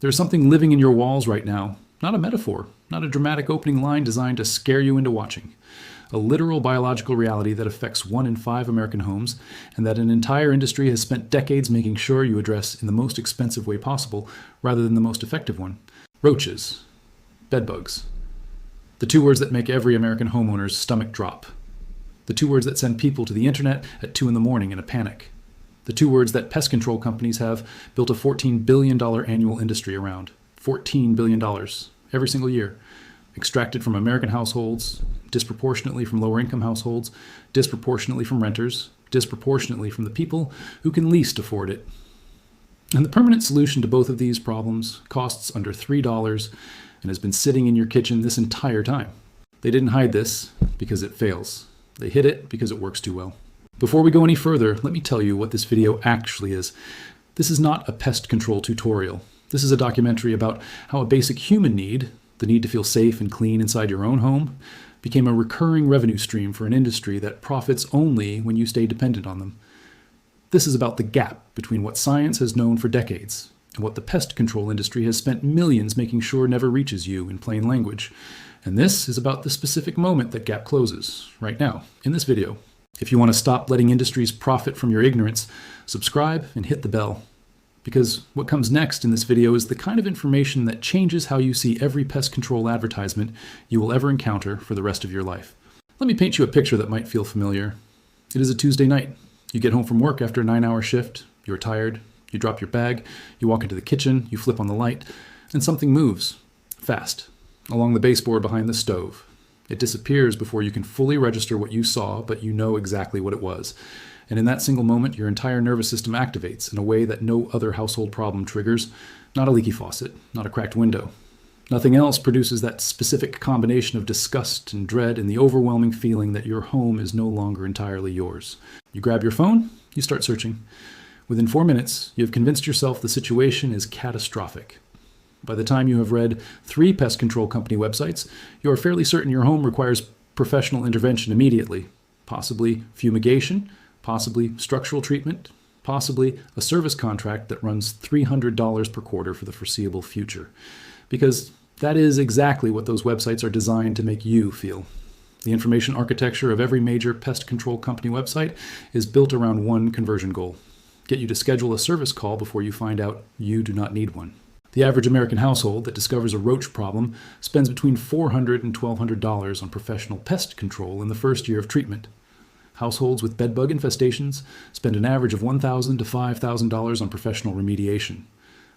There's something living in your walls right now, not a metaphor, not a dramatic opening line designed to scare you into watching. A literal biological reality that affects 1 in 5 American homes, and that an entire industry has spent decades making sure you address in the most expensive way possible, rather than the most effective one. Roaches. Bedbugs. The 2 words that make every American homeowner's stomach drop. The 2 words that send people to the internet at 2 in the morning in a panic. The 2 words that pest control companies have built a $14 billion annual industry around. $14 billion. Every single year. Extracted from American households, disproportionately from lower-income households, disproportionately from renters, disproportionately from the people who can least afford it. And the permanent solution to both of these problems costs under $3 and has been sitting in your kitchen this entire time. They didn't hide this because it fails. They hid it because it works too well. Before we go any further, let me tell you what this video actually is. This is not a pest control tutorial. This is a documentary about how a basic human need, the need to feel safe and clean inside your own home, became a recurring revenue stream for an industry that profits only when you stay dependent on them. This is about the gap between what science has known for decades and what the pest control industry has spent millions making sure never reaches you in plain language. And this is about the specific moment that gap closes, right now, in this video. If you want to stop letting industries profit from your ignorance, subscribe and hit the bell. Because what comes next in this video is the kind of information that changes how you see every pest control advertisement you will ever encounter for the rest of your life. Let me paint you a picture that might feel familiar. It is a Tuesday night. You get home from work after a 9-hour shift. You're tired. You drop your bag. You walk into the kitchen. You flip on the light. And something moves. Fast. Along the baseboard behind the stove. It disappears before you can fully register what you saw, but you know exactly what it was. And in that single moment, your entire nervous system activates in a way that no other household problem triggers. Not a leaky faucet, not a cracked window. Nothing else produces that specific combination of disgust and dread and the overwhelming feeling that your home is no longer entirely yours. You grab your phone, you start searching. Within 4 minutes, you have convinced yourself the situation is catastrophic. By the time you have read 3 pest control company websites, you are fairly certain your home requires professional intervention immediately. Possibly fumigation, possibly structural treatment, possibly a service contract that runs $300 per quarter for the foreseeable future. Because that is exactly what those websites are designed to make you feel. The information architecture of every major pest control company website is built around one conversion goal: get you to schedule a service call before you find out you do not need one. The average American household that discovers a roach problem spends between $400 and $1,200 on professional pest control in the first year of treatment. Households with bedbug infestations spend an average of $1,000 to $5,000 on professional remediation.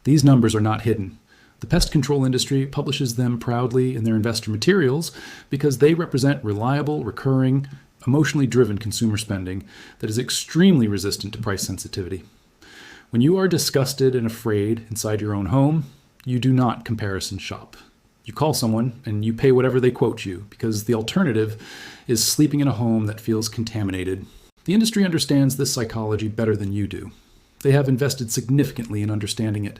These numbers are not hidden. The pest control industry publishes them proudly in their investor materials because they represent reliable, recurring, emotionally driven consumer spending that is extremely resistant to price sensitivity. When you are disgusted and afraid inside your own home, you do not comparison shop. You call someone and you pay whatever they quote you, because the alternative is sleeping in a home that feels contaminated. The industry understands this psychology better than you do. They have invested significantly in understanding it.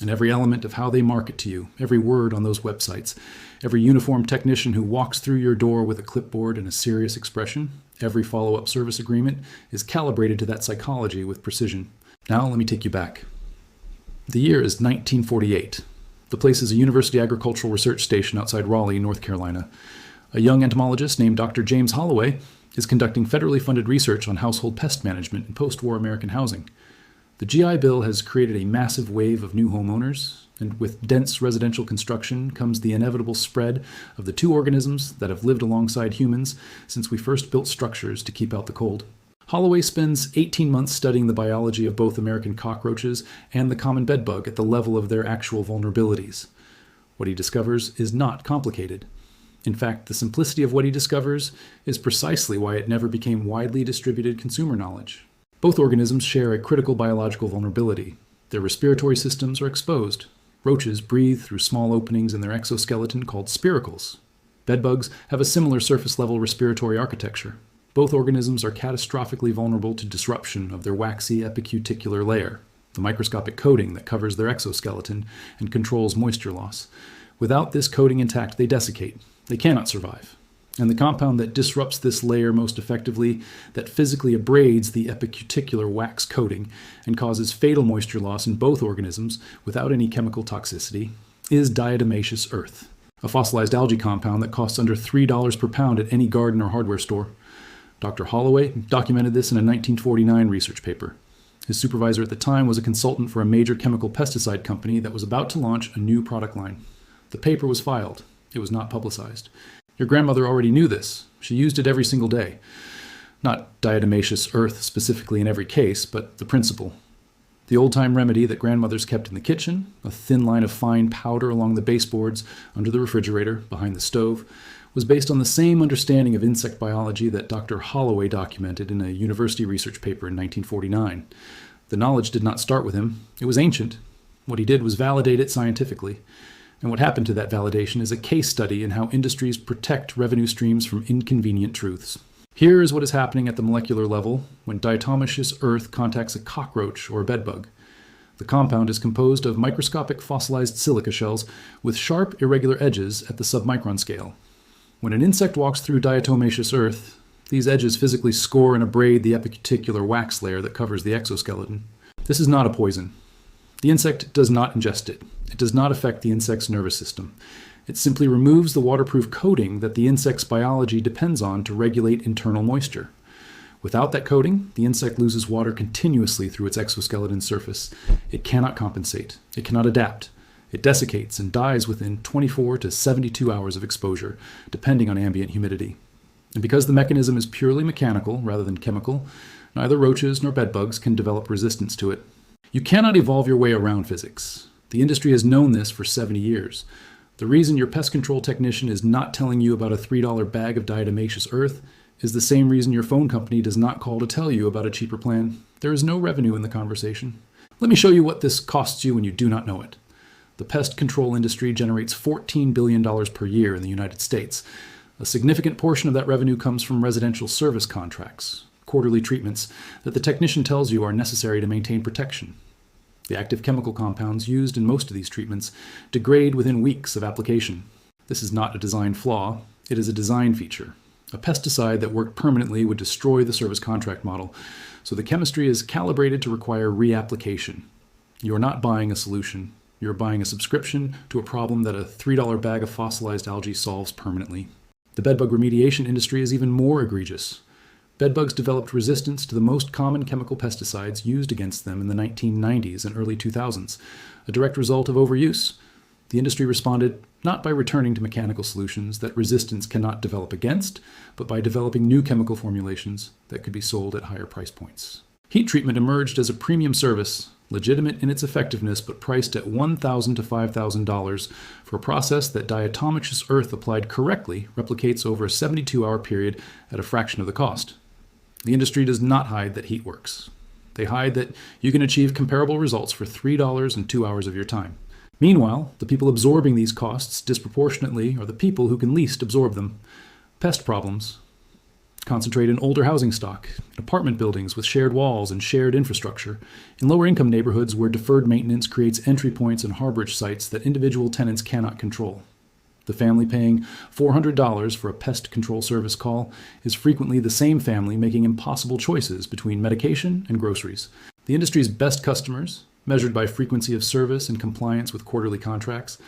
And every element of how they market to you, every word on those websites, every uniformed technician who walks through your door with a clipboard and a serious expression, every follow-up service agreement is calibrated to that psychology with precision. Now let me take you back. The year is 1948. The place is a University Agricultural Research Station outside Raleigh, North Carolina. A young entomologist named Dr. James Holloway is conducting federally funded research on household pest management in post-war American housing. The GI Bill has created a massive wave of new homeowners, and with dense residential construction comes the inevitable spread of the 2 organisms that have lived alongside humans since we first built structures to keep out the cold. Holloway spends 18 months studying the biology of both American cockroaches and the common bedbug at the level of their actual vulnerabilities. What he discovers is not complicated. In fact, the simplicity of what he discovers is precisely why it never became widely distributed consumer knowledge. Both organisms share a critical biological vulnerability. Their respiratory systems are exposed. Roaches breathe through small openings in their exoskeleton called spiracles. Bedbugs have a similar surface-level respiratory architecture. Both organisms are catastrophically vulnerable to disruption of their waxy epicuticular layer, the microscopic coating that covers their exoskeleton and controls moisture loss. Without this coating intact, they desiccate. They cannot survive. And the compound that disrupts this layer most effectively, that physically abrades the epicuticular wax coating and causes fatal moisture loss in both organisms without any chemical toxicity, is diatomaceous earth, a fossilized algae compound that costs under $3 per pound at any garden or hardware store. Dr. Holloway documented this in a 1949 research paper. His supervisor at the time was a consultant for a major chemical pesticide company that was about to launch a new product line. The paper was filed. It was not publicized. Your grandmother already knew this. She used it every single day. Not diatomaceous earth specifically in every case, but the principle. The old-time remedy that grandmothers kept in the kitchen, a thin line of fine powder along the baseboards, under the refrigerator, behind the stove, was based on the same understanding of insect biology that Dr. Holloway documented in a university research paper in 1949. The knowledge did not start with him. It was ancient. What he did was validate it scientifically. And what happened to that validation is a case study in how industries protect revenue streams from inconvenient truths. Here is what is happening at the molecular level when diatomaceous earth contacts a cockroach or a bedbug. The compound is composed of microscopic fossilized silica shells with sharp, irregular edges at the submicron scale. When an insect walks through diatomaceous earth, these edges physically score and abrade the epicuticular wax layer that covers the exoskeleton. This is not a poison. The insect does not ingest it. It does not affect the insect's nervous system. It simply removes the waterproof coating that the insect's biology depends on to regulate internal moisture. Without that coating, the insect loses water continuously through its exoskeleton surface. It cannot compensate. It cannot adapt. It desiccates and dies within 24 to 72 hours of exposure, depending on ambient humidity. And because the mechanism is purely mechanical rather than chemical, neither roaches nor bedbugs can develop resistance to it. You cannot evolve your way around physics. The industry has known this for 70 years. The reason your pest control technician is not telling you about a $3 bag of diatomaceous earth is the same reason your phone company does not call to tell you about a cheaper plan. There is no revenue in the conversation. Let me show you what this costs you when you do not know it. The pest control industry generates $14 billion per year in the United States. A significant portion of that revenue comes from residential service contracts, quarterly treatments that the technician tells you are necessary to maintain protection. The active chemical compounds used in most of these treatments degrade within weeks of application. This is not a design flaw, it is a design feature. A pesticide that worked permanently would destroy the service contract model, so the chemistry is calibrated to require reapplication. You are not buying a solution. You are buying a subscription to a problem that a $3 bag of fossilized algae solves permanently. The bedbug remediation industry is even more egregious. Bedbugs developed resistance to the most common chemical pesticides used against them in the 1990s and early 2000s, a direct result of overuse. The industry responded not by returning to mechanical solutions that resistance cannot develop against, but by developing new chemical formulations that could be sold at higher price points. Heat treatment emerged as a premium service, legitimate in its effectiveness but priced at $1,000 to $5,000 for a process that diatomaceous earth applied correctly replicates over a 72-hour period at a fraction of the cost. The industry does not hide that heat works. They hide that you can achieve comparable results for $3 and 2 hours of your time. Meanwhile, the people absorbing these costs disproportionately are the people who can least absorb them. Pest problems concentrate in older housing stock, in apartment buildings with shared walls and shared infrastructure, in lower income neighborhoods where deferred maintenance creates entry points and harborage sites that individual tenants cannot control. The family paying $400 for a pest control service call is frequently the same family making impossible choices between medication and groceries. The industry's best customers, measured by frequency of service and compliance with quarterly contracts,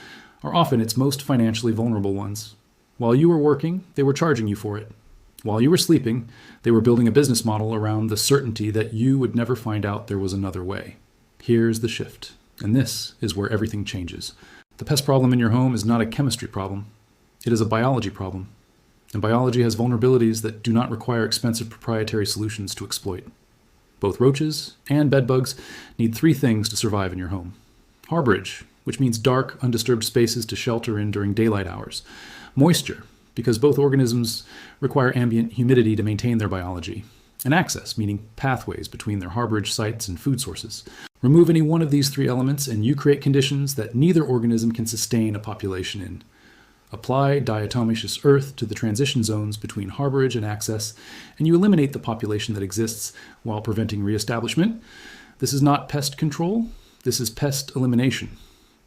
are often its most financially vulnerable ones. While you were working, they were charging you for it. While you were sleeping, they were building a business model around the certainty that you would never find out there was another way. Here's the shift, and this is where everything changes. The pest problem in your home is not a chemistry problem. It is a biology problem. And biology has vulnerabilities that do not require expensive proprietary solutions to exploit. Both roaches and bedbugs need 3 things to survive in your home. Harborage, which means dark, undisturbed spaces to shelter in during daylight hours. Moisture, because both organisms require ambient humidity to maintain their biology. And access, meaning pathways between their harborage sites and food sources. Remove any one of these 3 elements and you create conditions that neither organism can sustain a population in. Apply diatomaceous earth to the transition zones between harborage and access, and you eliminate the population that exists while preventing reestablishment. This is not pest control, this is pest elimination.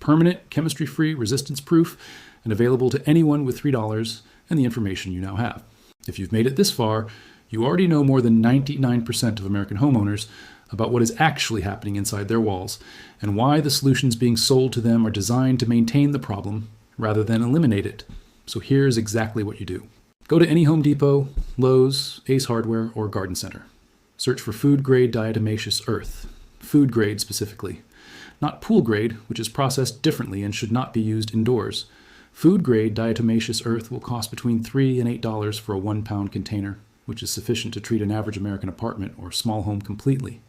permanent, chemistry-free, resistance-proof, and available to anyone with $3 and the information you now have. If you've made it this far, you already know more than 99% of American homeowners about what is actually happening inside their walls and why the solutions being sold to them are designed to maintain the problem rather than eliminate it. So here's exactly what you do. Go to any Home Depot, Lowe's, Ace Hardware, or Garden Center. Search for food-grade diatomaceous earth, food grade specifically. Not pool grade, which is processed differently and should not be used indoors. Food-grade diatomaceous earth will cost between $3 and $8 for a 1-pound container, which is sufficient to treat an average American apartment or small home completely.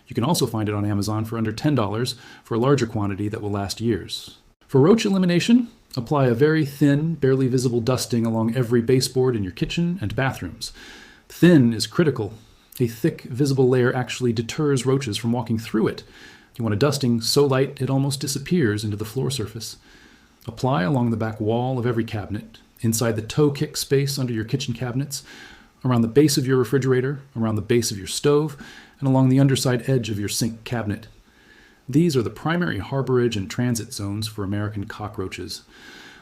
You can also find it on Amazon for under $10 for a larger quantity that will last years. For roach elimination, apply a very thin, barely visible dusting along every baseboard in your kitchen and bathrooms. Thin is critical. A thick, visible layer actually deters roaches from walking through it. You want a dusting so light it almost disappears into the floor surface. Apply along the back wall of every cabinet, inside the toe kick space under your kitchen cabinets, around the base of your refrigerator, around the base of your stove, and along the underside edge of your sink cabinet. These are the primary harborage and transit zones for American cockroaches.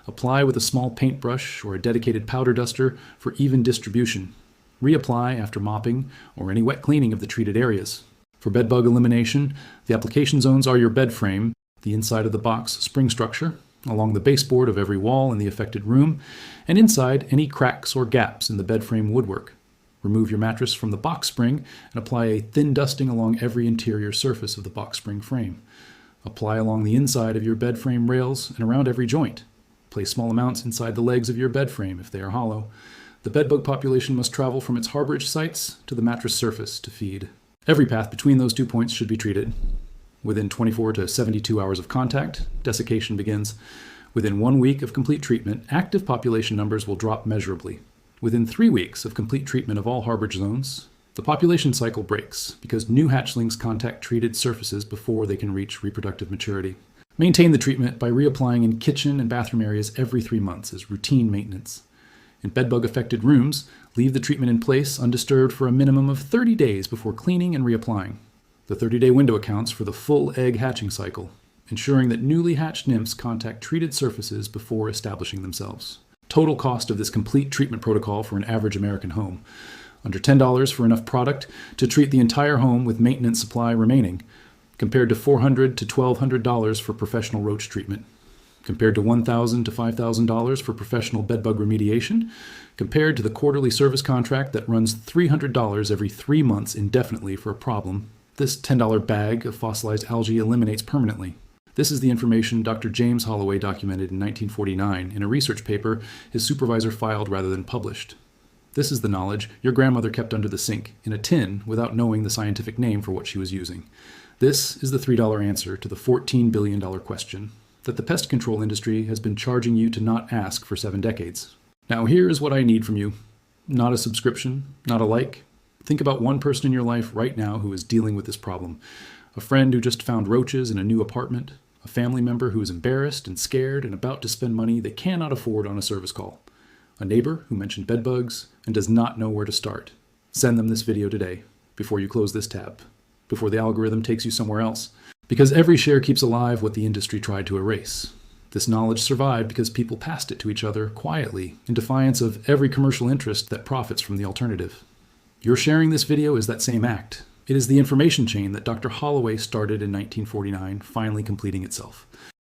Apply with a small paintbrush or a dedicated powder duster for even distribution. Reapply after mopping or any wet cleaning of the treated areas. For bedbug elimination, the application zones are your bed frame, the inside of the box spring structure, along the baseboard of every wall in the affected room, and inside any cracks or gaps in the bed frame woodwork. Remove your mattress from the box spring and apply a thin dusting along every interior surface of the box spring frame. Apply along the inside of your bed frame rails and around every joint. Place small amounts inside the legs of your bed frame if they are hollow. The bedbug population must travel from its harborage sites to the mattress surface to feed. Every path between those 2 points should be treated. Within 24 to 72 hours of contact, desiccation begins. Within 1 week of complete treatment, active population numbers will drop measurably. Within 3 weeks of complete treatment of all harborage zones, the population cycle breaks because new hatchlings contact treated surfaces before they can reach reproductive maturity. Maintain the treatment by reapplying in kitchen and bathroom areas every 3 months as routine maintenance. In bedbug-affected rooms, leave the treatment in place undisturbed for a minimum of 30 days before cleaning and reapplying. The 30-day window accounts for the full egg hatching cycle, ensuring that newly hatched nymphs contact treated surfaces before establishing themselves. Total cost of this complete treatment protocol for an average American home: under $10 for enough product to treat the entire home with maintenance supply remaining, compared to $400 to $1,200 for professional roach treatment, compared to $1,000 to $5,000 for professional bedbug remediation, compared to the quarterly service contract that runs $300 every 3 months indefinitely for a problem. This $10 bag of fossilized algae eliminates permanently. This is the information Dr. James Holloway documented in 1949 in a research paper his supervisor filed rather than published. This is the knowledge your grandmother kept under the sink, in a tin, without knowing the scientific name for what she was using. This is the $3 answer to the $14 billion question that the pest control industry has been charging you to not ask for 7 decades. Now here is what I need from you. Not a subscription, not a like. Think about one person in your life right now who is dealing with this problem. A friend who just found roaches in a new apartment. A family member who is embarrassed and scared and about to spend money they cannot afford on a service call. A neighbor who mentioned bedbugs and does not know where to start. Send them this video today, before you close this tab, before the algorithm takes you somewhere else. Because every share keeps alive what the industry tried to erase. This knowledge survived because people passed it to each other quietly, in defiance of every commercial interest that profits from the alternative. Your sharing this video is that same act. It is the information chain that Dr. Holloway started in 1949, finally completing itself.